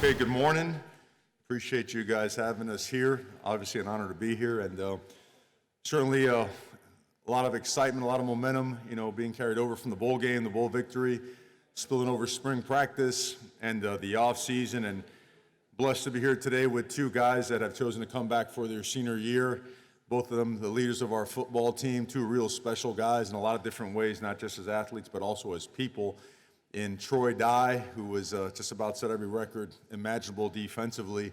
Okay, good morning. Appreciate you guys having us here. Obviously an honor to be here, and certainly a lot of excitement, a lot of momentum, being carried over from the bowl game, the bowl victory, spilling over spring practice and the off season, and blessed to be here today with two guys that have chosen to come back for their senior year. Both of them, the leaders of our football team, two real special guys in a lot of different ways, not just as athletes, but also as people. In Troy Dye, who was just about set every record imaginable defensively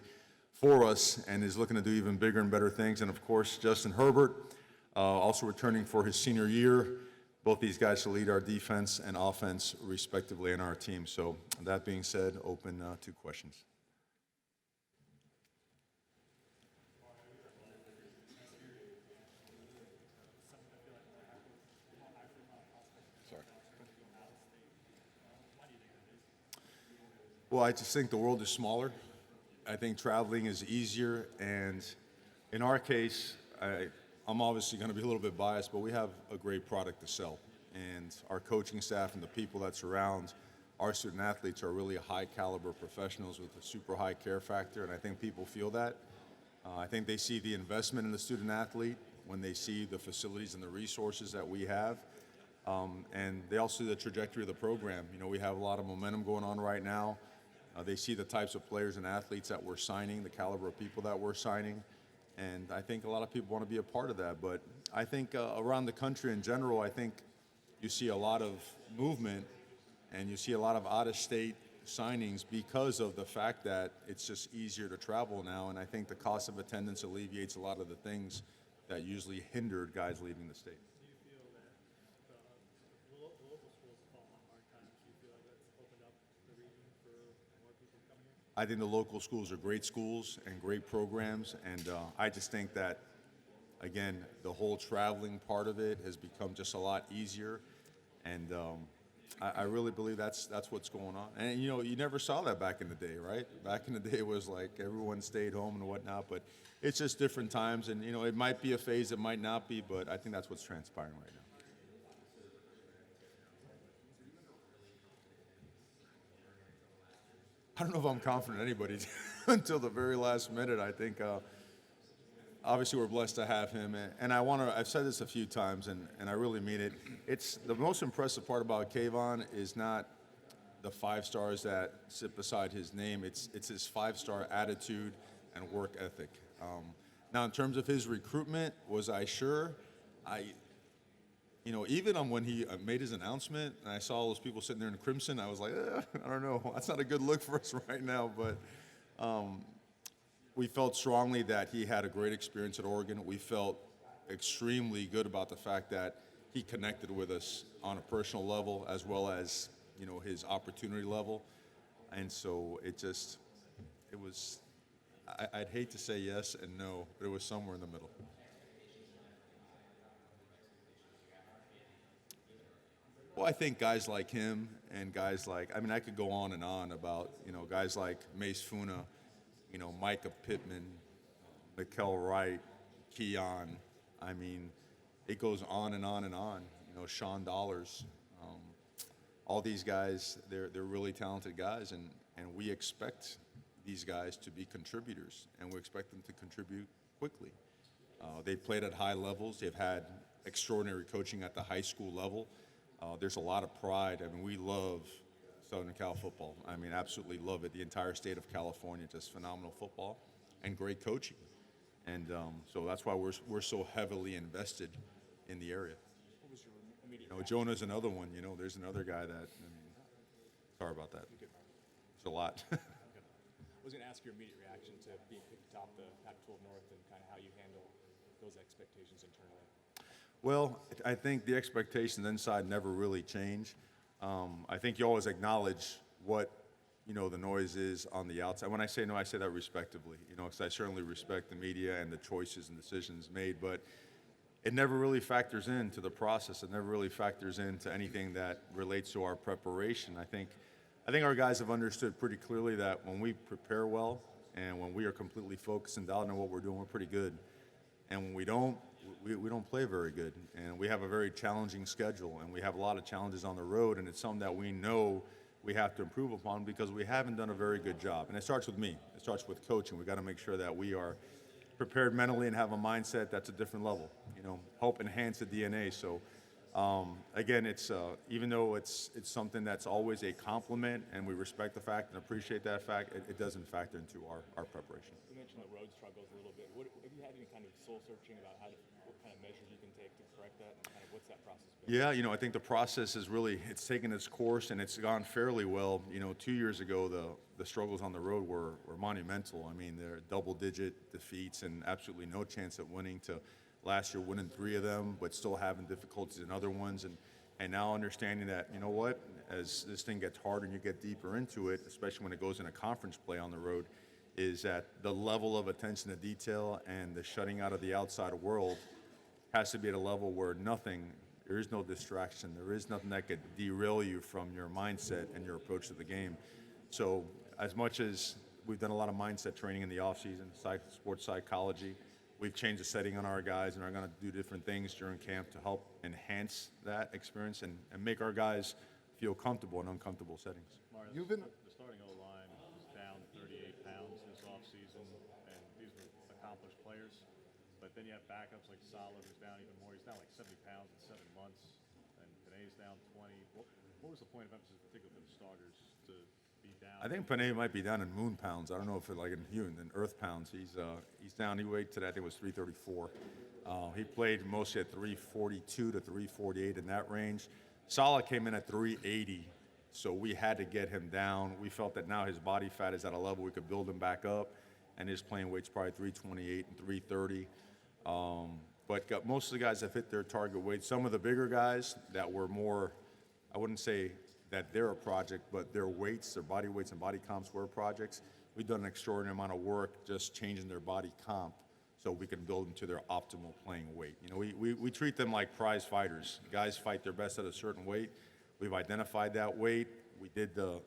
for us and is looking to do even bigger and better things. And of course, Justin Herbert, also returning for his senior year. Both these guys will lead our defense and offense respectively in our team. So that being said, open to questions. Well, I just think the world is smaller. I think traveling is easier, and in our case, I'm obviously going to be a little bit biased, but we have a great product to sell, and our coaching staff and the people that surround our student athletes are really high caliber professionals with a super high care factor, and I think people feel that. I think they see the investment in the student athlete when they see the facilities and the resources that we have, and they also see the trajectory of the program. We have a lot of momentum going on right now. They see the types of players and athletes that we're signing, the caliber of people that we're signing, and I think a lot of people want to be a part of that. But I think around the country in general, I think you see a lot of movement and you see a lot of out-of-state signings because of the fact that it's just easier to travel now, and I think the cost of attendance alleviates a lot of the things that usually hindered guys leaving the state. I think the local schools are great schools and great programs, and I just think that, again, the whole traveling part of it has become just a lot easier, and I really believe that's what's going on. And you never saw that back in the day, right? Back in the day it was like everyone stayed home and whatnot, but it's just different times, and it might be a phase, it might not be, but I think that's what's transpiring right now. I don't know if I'm confident in anybody until the very last minute. I think obviously we're blessed to have him, and I've said this a few times, and I really mean it. It's the most impressive part about Kayvon is not the 5 stars that sit beside his name. It's his 5-star attitude and work ethic. Now, in terms of his recruitment, was I sure? Even when he made his announcement and I saw all those people sitting there in crimson, I was like, I don't know. That's not a good look for us right now. But we felt strongly that he had a great experience at Oregon. We felt extremely good about the fact that he connected with us on a personal level as well as, his opportunity level. And so I'd hate to say yes and no, but it was somewhere in the middle. Well, I think guys like him and guys like, I could go on and on about, guys like Mace Funa, Micah Pittman, Mikael Wright, Keon. It goes on and on and on. Sean Dollars. All these guys, they're really talented guys, and we expect these guys to be contributors, and we expect them to contribute quickly. They've played at high levels. They've had extraordinary coaching at the high school level. There's a lot of pride. We love Southern Cal football. Absolutely love it. The entire state of California, just phenomenal football and great coaching. And so that's why we're so heavily invested in the area. What was your immediate Jonah's another one. There's another guy that, sorry about that. It's a lot. I was going to ask your immediate reaction to being picked atop the Pac-12 North and kind of how you handle those expectations internally. Well, I think the expectations inside never really change. I think you always acknowledge what the noise is on the outside. When I say no, I say that respectively, because I certainly respect the media and the choices and decisions made, but it never really factors into the process. It never really factors into anything that relates to our preparation. I think our guys have understood pretty clearly that when we prepare well and when we are completely focused and dialed in what we're doing, we're pretty good. And when we don't, we don't play very good. And we have a very challenging schedule, and we have a lot of challenges on the road, and it's something that we know we have to improve upon because we haven't done a very good job. And it starts with me. It starts with coaching. We got to make sure that we are prepared mentally and have a mindset that's a different level. Help enhance the DNA. So again, it's even though it's something that's always a compliment, and we respect the fact and appreciate that fact, it doesn't factor into our preparation. You mentioned the road struggles a little bit. Have you had any kind of soul searching about what kind of measures you can take to correct that, and kind of what's that process been? Yeah, I think the process is really, it's taken its course and it's gone fairly well. 2 years ago, the struggles on the road were monumental. I mean, they're double-digit defeats and absolutely no chance at winning, to last year winning 3 of them, but still having difficulties in other ones. And now understanding that, as this thing gets harder and you get deeper into it, especially when it goes into conference play on the road, is that the level of attention to detail and the shutting out of the outside world has to be at a level where there is no distraction. There is nothing that could derail you from your mindset and your approach to the game. So as much as we've done a lot of mindset training in the offseason, sports psychology, we've changed the setting on our guys and are going to do different things during camp to help enhance that experience and make our guys feel comfortable in uncomfortable settings. Mario, the starting O-line is down 38 pounds this offseason, and these were accomplished players. But then you have backups like Salah, who's down even more. He's down like 70 pounds in 7 months, and Panay's down 20. What was the point of emphasis, particularly for the starters, to be down? I think Panay might be down in moon pounds. I don't know if it's like in earth pounds. He's down. He weighed today, I think it was 334. He played mostly at 342 to 348 in that range. Salah came in at 380, so we had to get him down. We felt that now his body fat is at a level we could build him back up, and his playing weight's probably 328 and 330. But most of the guys have hit their target weight. Some of the bigger guys that were more, I wouldn't say that they're a project, but their weights, their body weights and body comps were projects. We've done an extraordinary amount of work just changing their body comp so we can build them to their optimal playing weight. We treat them like prize fighters. Guys fight their best at a certain weight. We've identified that weight. We did the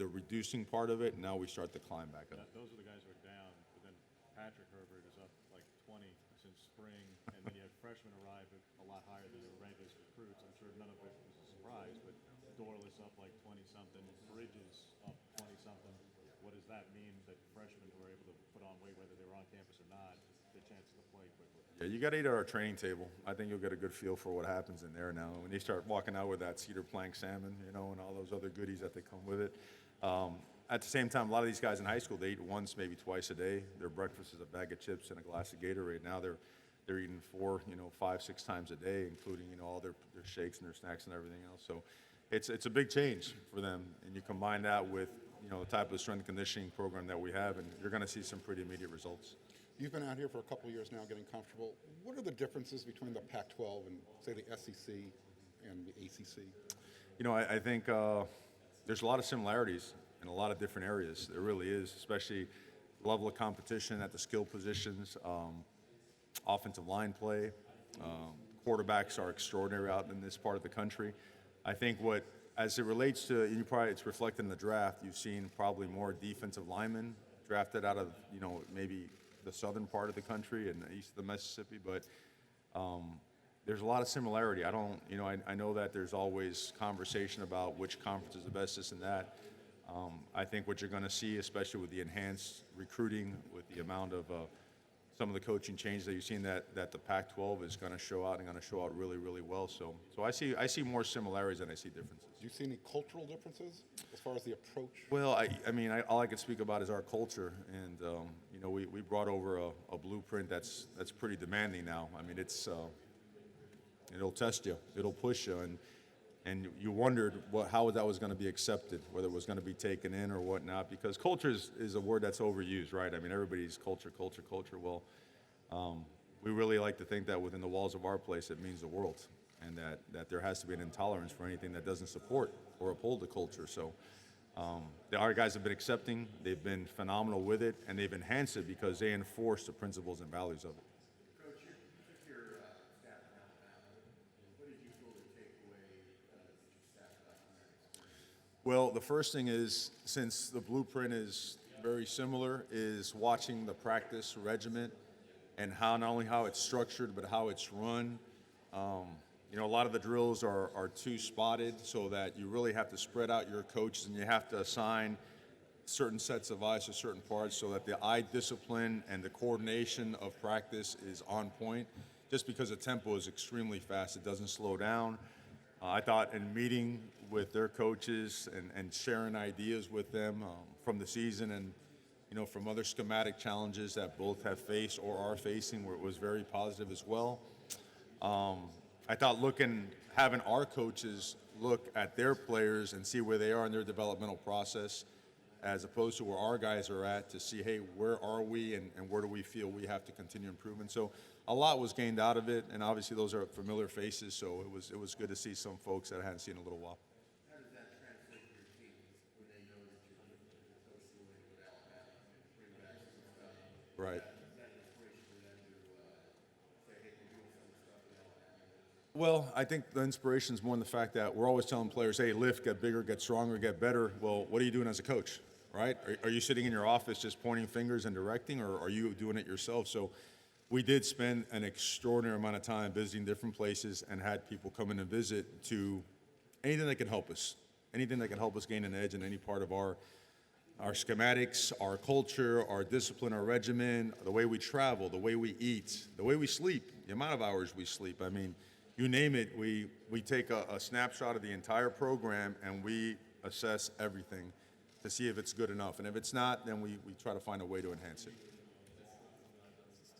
reducing part of it, and now we start to climb back up. Those are the guys who are down, but then Patrick Herbert is up like 20 since spring, and then you had freshmen arrive at a lot higher than they were ranked as recruits. I'm sure none of it was a surprise, but Dorless up like 20-something, Bridges up 20-something. What does that mean that freshmen who are able to put on weight, whether they were on campus or not, get chances to play quickly? Yeah, you got to eat at our training table. I think you'll get a good feel for what happens in there now. When they start walking out with that cedar plank salmon, and all those other goodies that they come with it. At the same time, a lot of these guys in high school, they eat once, maybe twice a day. Their breakfast is a bag of chips and a glass of Gatorade. Now they're eating 4, 5, 6 times a day, including all their shakes and their snacks and everything else. So it's a big change for them, and you combine that with the type of strength and conditioning program that we have, and you're going to see some pretty immediate results. You've been out here for a couple of years now getting comfortable. What are the differences between the Pac-12 and, say, the SEC and the ACC? I think there's a lot of similarities in a lot of different areas. There really is, especially the level of competition at the skill positions, offensive line play. Quarterbacks are extraordinary out in this part of the country. I think as it relates to, it's reflected in the draft, you've seen probably more defensive linemen drafted out of, maybe the southern part of the country and east of the Mississippi, but there's a lot of similarity. I know that there's always conversation about which conference is the best, this and that. I think what you're going to see, especially with the enhanced recruiting, with the amount of some of the coaching changes that you've seen, that the Pac-12 is going to show out and going to show out really, really well. So I see more similarities than I see differences. Do you see any cultural differences as far as the approach? Well, all I can speak about is our culture, and we brought over a blueprint that's pretty demanding now. I mean, it'll test you, it'll push you, and you wondered how that was going to be accepted, whether it was going to be taken in or whatnot, because culture is a word that's overused, right? I mean, everybody's culture. Well, we really like to think that within the walls of our place it means the world, and that there has to be an intolerance for anything that doesn't support or uphold the culture. So Our guys have been accepting, they've been phenomenal with it, and they've enhanced it because they enforce the principles and values of it. Coach, you took your staff in Alabama. What did you feel the takeaway that your staff got from that experience? Well, the first thing is, since the blueprint is very similar, is watching the practice regiment and how not only how it's structured, but how it's run. A lot of the drills are too spotted, so that you really have to spread out your coaches and you have to assign certain sets of eyes to certain parts so that the eye discipline and the coordination of practice is on point. Just because the tempo is extremely fast, it doesn't slow down. I thought in meeting with their coaches and sharing ideas with them from the season and from other schematic challenges that both have faced or are facing, where it was very positive as well. I thought having our coaches look at their players and see where they are in their developmental process, as opposed to where our guys are at, to see, hey, where are we and where do we feel we have to continue improvement. So a lot was gained out of it, and obviously those are familiar faces, so it was good to see some folks that I hadn't seen in a little while. How does that translate to your teams when they know that you're associated with Alabama and bring back some stuff? Right. Is that inspiration for them to say, hey, we're doing some stuff with Alabama? Well, I think the inspiration is more in the fact that we're always telling players, hey, lift, get bigger, get stronger, get better. Well, what are you doing as a coach, right? Are you sitting in your office just pointing fingers and directing, or are you doing it yourself? So we did spend an extraordinary amount of time visiting different places and had people come in and visit to anything that can help us, gain an edge in any part of our schematics, our culture, our discipline, our regimen, the way we travel, the way we eat, the way we sleep, the amount of hours we sleep. I mean, you name it, we take a snapshot of the entire program and we assess everything to see if it's good enough. And if it's not, then we try to find a way to enhance it.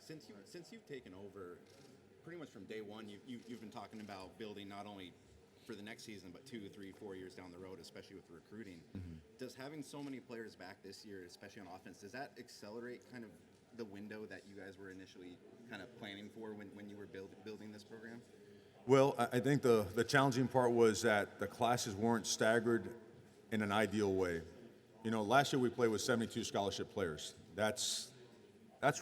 Since you've taken over, pretty much from day one, you've been talking about building not only for the next season, but 2, 3, 4 years down the road, especially with recruiting. Mm-hmm. Does having so many players back this year, especially on offense, does that accelerate kind of the window that you guys were initially kind of planning for when you were building this program? Well, I think the challenging part was that the classes weren't staggered in an ideal way. Last year we played with 72 scholarship players. That's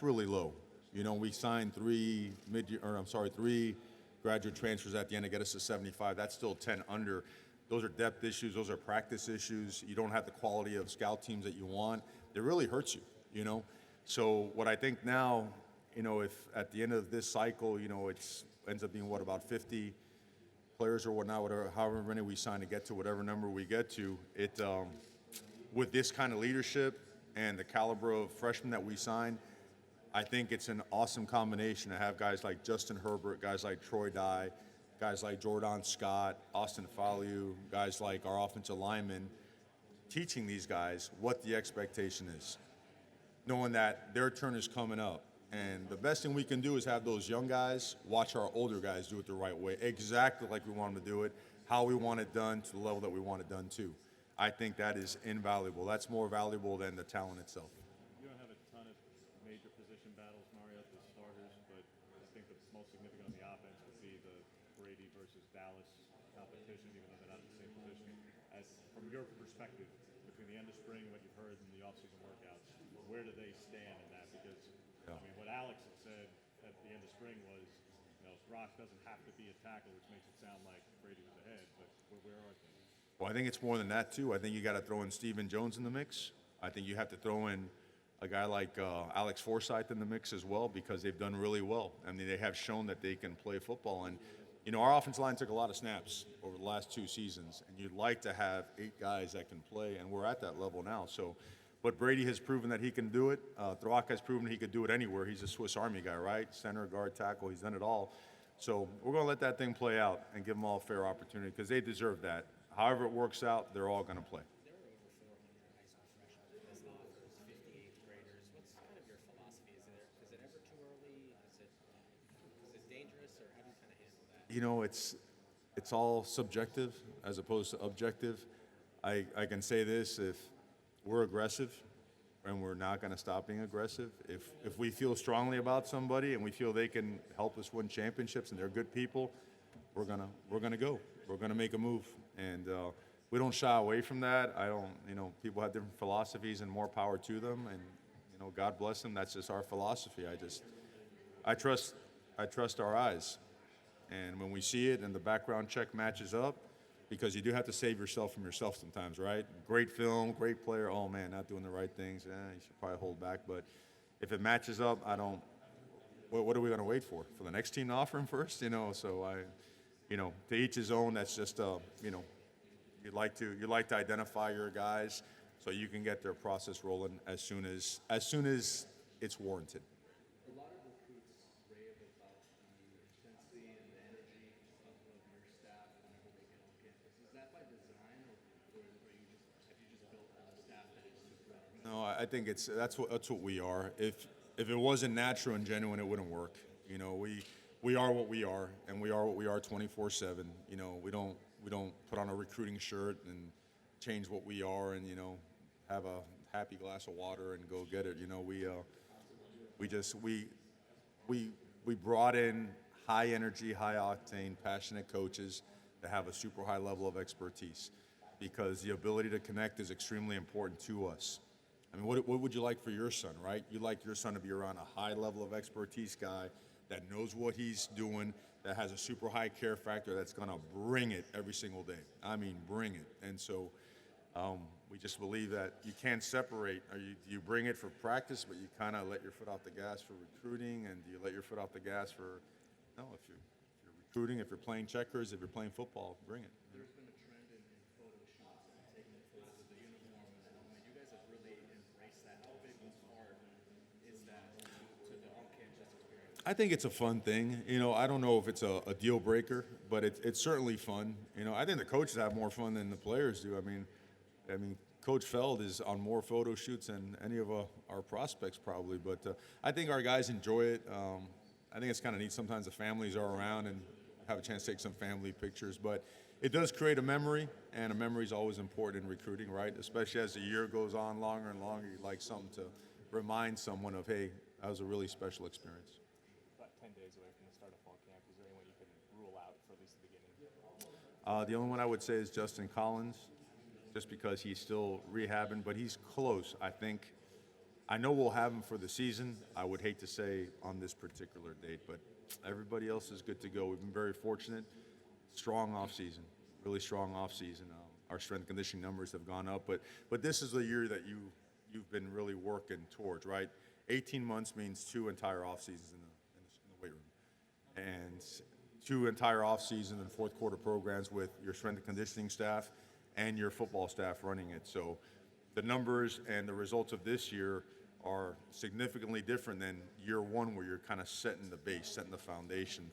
really low. We signed 3 graduate transfers at the end to get us to 75. That's still 10 under. Those are depth issues. Those are practice issues. You don't have the quality of scout teams that you want. It really hurts you, So what I think now, if at the end of this cycle, it's ends up being about 50 players or whatnot, however many we sign to get to whatever number we get to, with this kind of leadership and the caliber of freshmen that we sign, I think it's an awesome combination to have guys like Justin Herbert, guys like Troy Dye, guys like Jordan Scott, Austin Faliu, guys like our offensive linemen, teaching these guys what the expectation is, knowing that their turn is coming up. And the best thing we can do is have those young guys watch our older guys do it the right way, exactly like we want them to do it, how we want it done, to the level that we want it done to. I think that is invaluable. That's more valuable than the talent itself. You don't have a ton of major position battles, Mario, at the starters, but I think the most significant on the offense would be the Brady versus Dallas competition, even though they're not in the same position. From your perspective, between the end of spring and what you've heard in the offseason workouts, where do they stand in that? Because, what Alex had said at the end of spring was, Rock doesn't have to be a tackle, which makes it sound like Brady was ahead, but where are things? Well, I think it's more than that, too. I think you got to throw in Stephen Jones in the mix. I think you have to throw in a guy like Alex Forsythe in the mix as well, because they've done really well. I mean, they have shown that they can play football. And, our offensive line took a lot of snaps over the last 2 seasons, and you'd like to have 8 guys that can play, and we're at that level now. So, but Brady has proven that he can do it. Throck has proven he could do it anywhere. He's a Swiss Army guy, right? Center, guard, tackle, he's done it all. So we're going to let that thing play out and give them all a fair opportunity, because they deserve that. However it works out, they're all going to play. There were over 400 high school freshmen. This offers 58th graders. What's kind of your philosophy? Is it ever too early? Is it dangerous, or how do you kind of handle that? It's all subjective as opposed to objective. I can say this: if we're aggressive, and we're not going to stop being aggressive. If we feel strongly about somebody and we feel they can help us win championships and they're good people, we're gonna go. We're gonna make a move. And we don't shy away from that. I don't, you know, people have different philosophies and more power to them, and you know, God bless them. That's just our philosophy. I trust our eyes, and when we see it and the background check matches up, because you do have to save yourself from yourself sometimes, right? Great film, great player. Oh man, not doing the right things. You should probably hold back. But if it matches up, I don't. What are we going to wait for? For the next team to offer him first, you know? So you know, to each his own. That's just, you know, you like to identify your guys so you can get their process rolling as soon as it's warranted. A lot of recruits rave about the intensity and the energy of your staff whenever they get on campus. Is that by design, or have you just built a staff that is super? No, I think that's what we are. If it wasn't natural and genuine, it wouldn't work. You know, we are what we are, and we are what we are 24/7. You know, we don't put on a recruiting shirt and change what we are, and you know, have a happy glass of water and go get it. You know, we brought in high energy, high octane, passionate coaches that have a super high level of expertise, because the ability to connect is extremely important to us. I mean, what would you like for your son, right? You'd like your son to be around a high level of expertise guy that knows what he's doing, that has a super high care factor, that's going to bring it every single day. I mean, bring it. And so we just believe that you can't separate. Or you bring it for practice, but you kind of let your foot off the gas for recruiting, and do you let your foot off the gas for, no, if you're recruiting, if you're playing checkers, if you're playing football, bring it. There's been a trend in photo shoots and taking photos of the uniform and the helmet. You guys have really embraced that. How big and hard is that to the on-campus experience? I think it's a fun thing. You know, I don't know if it's a deal breaker, but it's certainly fun. You know, I think the coaches have more fun than the players do. I mean, Coach Feld is on more photo shoots than any of our prospects probably. But I think our guys enjoy it. I think it's kind of neat. Sometimes the families are around and have a chance to take some family pictures. But it does create a memory, and a memory is always important in recruiting, right? Especially as the year goes on longer and longer, you'd like something to remind someone of, hey, that was a really special experience. About 10 days away from the start of fall camp, is there anyone you can rule out for at least the beginning? The only one I would say is Justin Collins, just because he's still rehabbing, but he's close. I know we'll have him for the season. I would hate to say on this particular date, but everybody else is good to go. We've been very fortunate. Strong off-season, really strong off-season. Our strength conditioning numbers have gone up, but this is the year that you've been really working towards, right? 18 months means 2 entire off-seasons in the weight room, and 2 entire off-season and fourth quarter programs with your strength and conditioning staff and your football staff running it. So the numbers and the results of this year are significantly different than year one, where you're kind of setting the base, setting the foundation.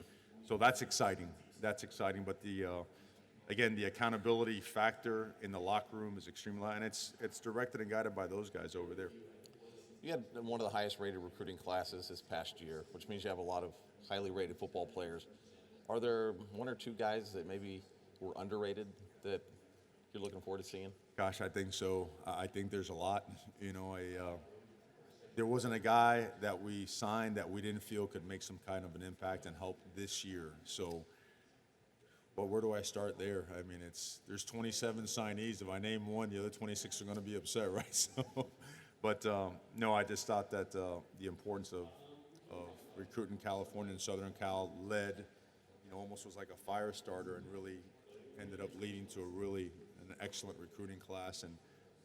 So that's exciting. That's exciting. But again, the accountability factor in the locker room is extremely high, and it's directed and guided by those guys over there. You had one of the highest rated recruiting classes this past year, which means you have a lot of highly rated football players. Are there 1 or 2 guys that maybe were underrated that you're looking forward to seeing? Gosh, I think so. I think there's a lot. You know, there wasn't a guy that we signed that we didn't feel could make some kind of an impact and help this year. So, but where do I start there? I mean, there's 27 signees. If I name one, the other 26 are going to be upset, right? So, but no, I just thought that the importance of recruiting California and Southern Cal led, you know, almost was like a fire starter, and really ended up leading to an excellent recruiting class.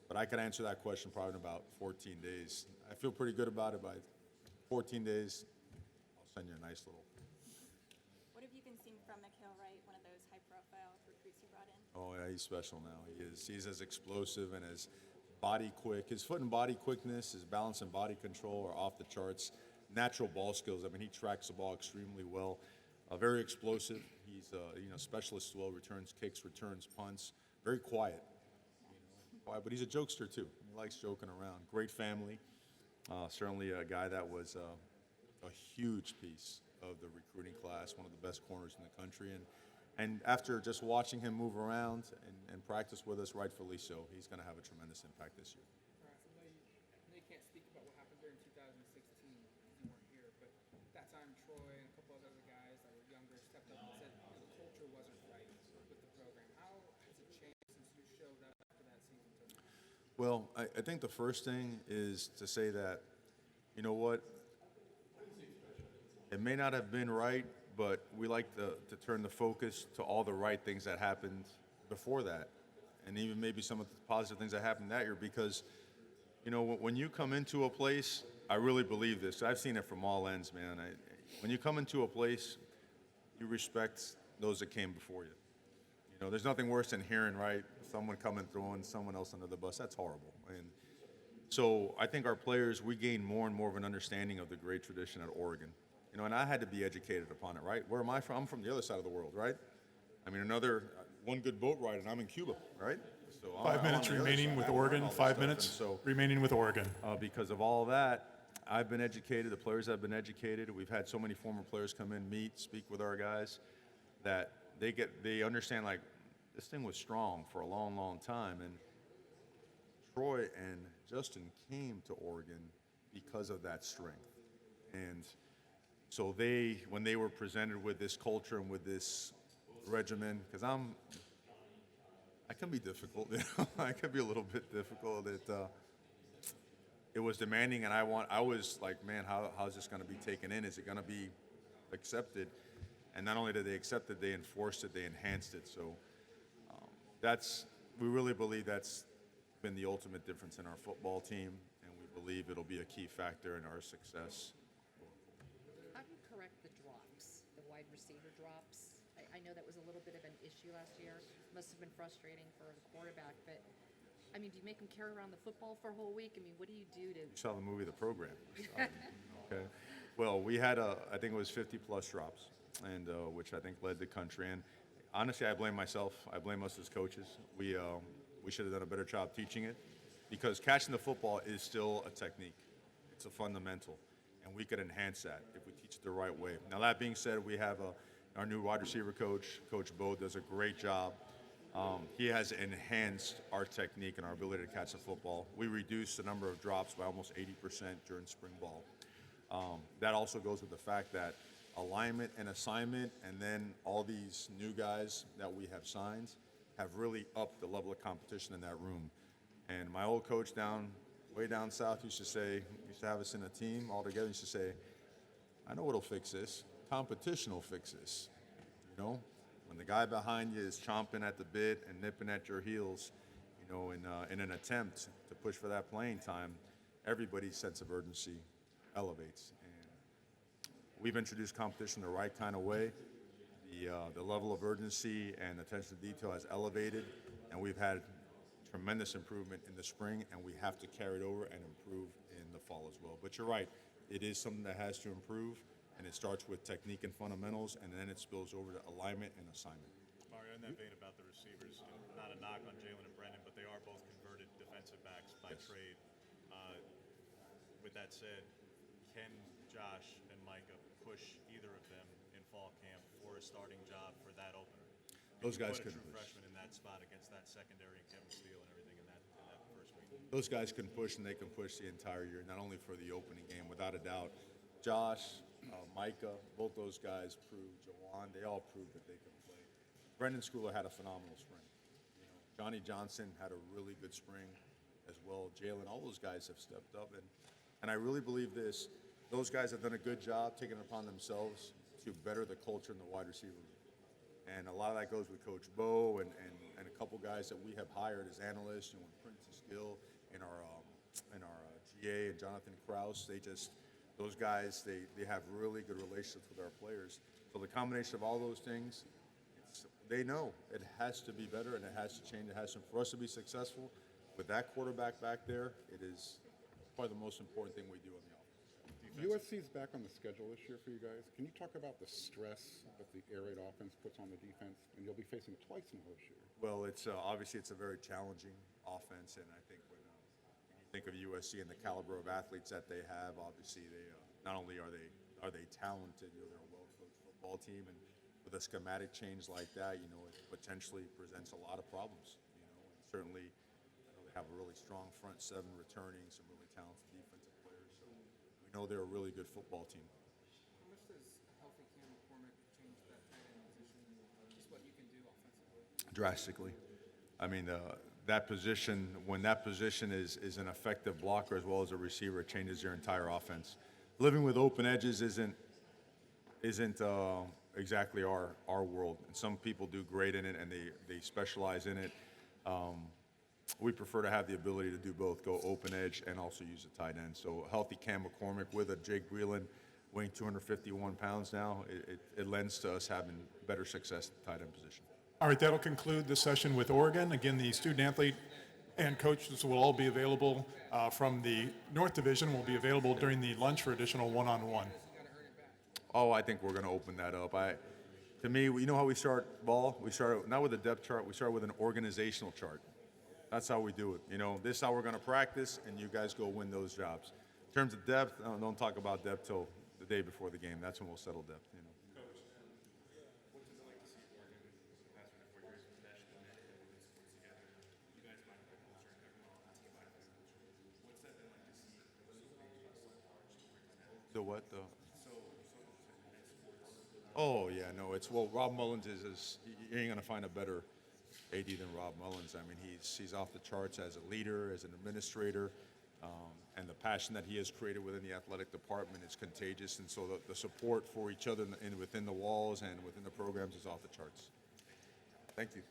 But I could answer that question probably in about 14 days. I feel pretty good about it. By 14 days, I'll send you a nice little. What have you been seeing from Mikhail Wright, one of those high-profile recruits you brought in? Oh, yeah, he's special now. He's as explosive and as body quick. His foot and body quickness, his balance and body control are off the charts. Natural ball skills. I mean, he tracks the ball extremely well. Very explosive. He's specialist as well. Returns kicks, returns punts. Very quiet. But he's a jokester too. He likes joking around. Great family. Certainly a guy that was a huge piece of the recruiting class. One of the best corners in the country. And after just watching him move around and practice with us, rightfully so, he's going to have a tremendous impact this year. I know you can't speak about what happened there in 2016 because you weren't here, but that time Troy and a couple of other guys that were younger stepped up and said the culture wasn't right with the program. How has it changed since you showed Well, I think the first thing is to say that, you know what, it may not have been right, but we like to turn the focus to all the right things that happened before that, and even maybe some of the positive things that happened that year. Because, you know, when you come into a place, I really believe this. I've seen it from all ends, man. When you come into a place, you respect those that came before you. You know, there's nothing worse than hearing, right, someone coming throwing someone else under the bus. That's horrible. And so I think our players, we gain more and more of an understanding of the great tradition at Oregon. You know, and I had to be educated upon it, right? Where am I from? I'm from the other side of the world, right? I mean, one good boat ride, and I'm in Cuba, right? So Five minutes remaining with Oregon. 5 minutes remaining with Oregon. Because of all that, I've been educated. The players have been educated. We've had so many former players come in, meet, speak with our guys, that they understand, like, this thing was strong for a long, long time. And Troy and Justin came to Oregon because of that strength. And so when they were presented with this culture and with this regimen, because I can be difficult, you know? I can be a little bit difficult. It was demanding, and I was like, man, how's this going to be taken in? Is it going to be accepted? And not only did they accept it, they enforced it, they enhanced it. So we really believe that's been the ultimate difference in our football team, and we believe it'll be a key factor in our success. How do you correct the drops, the wide receiver drops? I know that was a little bit of an issue last year. Must have been frustrating for the quarterback, but I mean, do you make him carry around the football for a whole week? I mean, what do you do to? You saw the movie The Program. Okay. Well, we had I think it was 50-plus drops, and which I think led the country. And honestly, I blame myself. I blame us as coaches. We should have done a better job teaching it, because catching the football is still a technique. It's a fundamental, and we could enhance that if we teach it the right way. Now, that being said, we have our new wide receiver coach, Coach Bo, does a great job. He has enhanced our technique and our ability to catch the football. We reduced the number of drops by almost 80% during spring ball. That also goes with the fact that alignment and assignment, and then all these new guys that we have signed, have really upped the level of competition in that room. And my old coach way down south used to have us in a team all together. He used to say, I know what'll fix this. Competition will fix this. You know, when the guy behind you is chomping at the bit and nipping at your heels, you know, in an attempt to push for that playing time, everybody's sense of urgency elevates. And we've introduced competition the right kind of way. The level of urgency and attention to detail has elevated, and we've had tremendous improvement in the spring, and we have to carry it over and improve in the fall as well. But you're right, it is something that has to improve, and it starts with technique and fundamentals, and then it spills over to alignment and assignment. Mario, in that vein about the receivers, not a knock on Jalen and Brendan, but they are both converted defensive backs by trade. With that said, can Josh and Micah push either of them in fall camp for a starting job for that opener? Those guys could can push. push. Freshman in that spot against that secondary and Kevin Steele and everything in that first week. Those guys can push, and they can push the entire year, not only for the opening game, without a doubt. Josh, Micah, both those guys proved, Jawan, they all proved that they can play. Brendan Schooler had a phenomenal spring. You know, Johnny Johnson had a really good spring as well. Jalen, all those guys have stepped up, and I really believe this. Those guys have done a good job taking it upon themselves to better the culture in the wide receiver room. And a lot of that goes with Coach Bo and a couple guys that we have hired as analysts, you know, Prince Gill and our GA and Jonathan Krause. Those guys, they have really good relationships with our players. So the combination of all those things, they know it has to be better and it has to change. It has to, for us to be successful with that quarterback back there, it is probably the most important thing we do on the offense. USC's back on the schedule this year for you guys. Can you talk about the stress that the air raid offense puts on the defense? And you'll be facing it twice now this year. Well, it's obviously it's a very challenging offense, and I think when you think of USC and the caliber of athletes that they have, obviously they not only are they talented, you know, they're a well-coached football team, and with a schematic change like that, you know, it potentially presents a lot of problems. You know, and certainly they have a really strong front seven returning, some really talented defensive players. So we know they're a really good football team. How much does a healthy Cam McCormick change that tight end position and just what you can do offensively? Drastically. I mean, that position, when that position is an effective blocker as well as a receiver, it changes your entire offense. Living with open edges isn't exactly our world. And some people do great in it and they specialize in it. We prefer to have the ability to do both, go open edge and also use a tight end. So a healthy Cam McCormick with a Jake Breland weighing 251 pounds now, it lends to us having better success at the tight end position. All right, that'll conclude the session with Oregon. Again, the student athlete and coaches will all be available from the North Division, will be available during the lunch for additional one-on-one. Oh, I think we're going to open that up. To me, you know how we start ball? We start not with a depth chart, we start with an organizational chart. That's how we do it. You know, this is how we're going to practice, and you guys go win those jobs. In terms of depth, don't talk about depth till the day before the game. That's when we'll settle depth. You know. The what? Oh yeah, no. Rob Mullins is you ain't gonna find a better AD than Rob Mullins. I mean, he's off the charts as a leader, as an administrator, and the passion that he has created within the athletic department is contagious. And so the support for each other within the walls and within the programs is off the charts. Thank you.